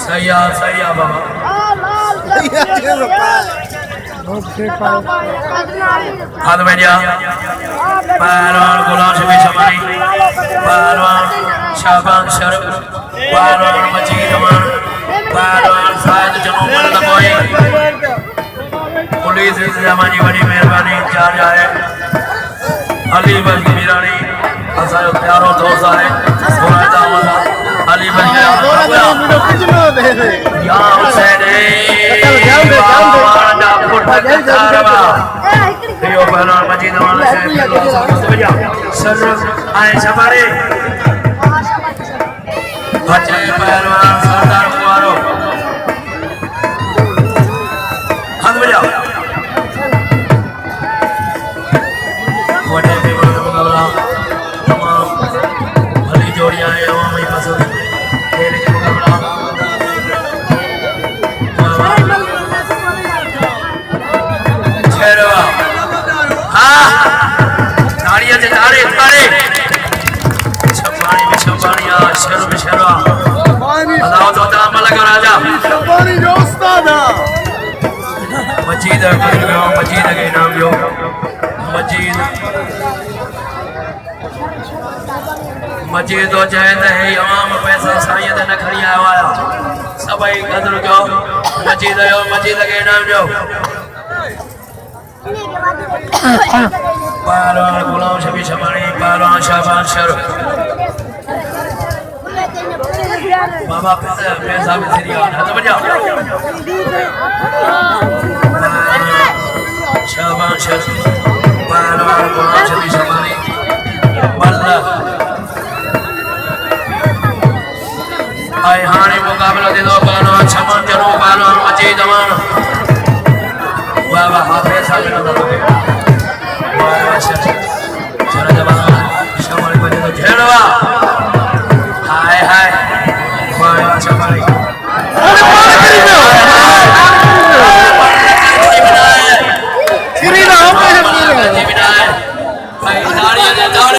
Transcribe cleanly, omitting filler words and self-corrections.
सही है बाबा हाथ में जा पहलवान गुलाम शबी शमानी पहलवान शाबान शरफ पहलवान मजीद अमान पहलवान सायद जनूमल नबोई पुलिस इंतजाम जी बड़ी मेहरबानी चार जाए अली बल मीरानी असायो प्यारो दोस्त है अली बल या हुसैन यो पहलवान मजीद अमान सर आए सवारे बच्चे पहलवान सरदार कुमारो हाथ बजाओ बड़े भी बड़ा मुकाबला तमाम भली जोड़ियां हैं अवामी पसंद खेल के मुकाबला शेरवा हाँ ताड़ियां से ताड़े ताड़े छपानी में छपानियां शेरों में शेरवा अल्लाह तो तामल का राजा छपानी जो उस्ताद मजीद मजीद के नाम जो मजीद मजीद हो जाए तो है आम पैसा साईं ते न खड़ी आयो आया सभई कदर जो मजीद के नाम जो पहलवान गुलाम शबी शमानी पहलवान शाबान शरफ बाबा पैसा में सिरिया हाथ बजाओ शाबान शरफ पहलवान गुलाम शबी शमानी बल्ला आए हाने मुकाबला दे दो पहलवान शमान जनो पहलवान मजीद अमान बाबा हाफिज साहब ने दो बाबा शरफ चला जवान शमानी बजे तो झेड़वा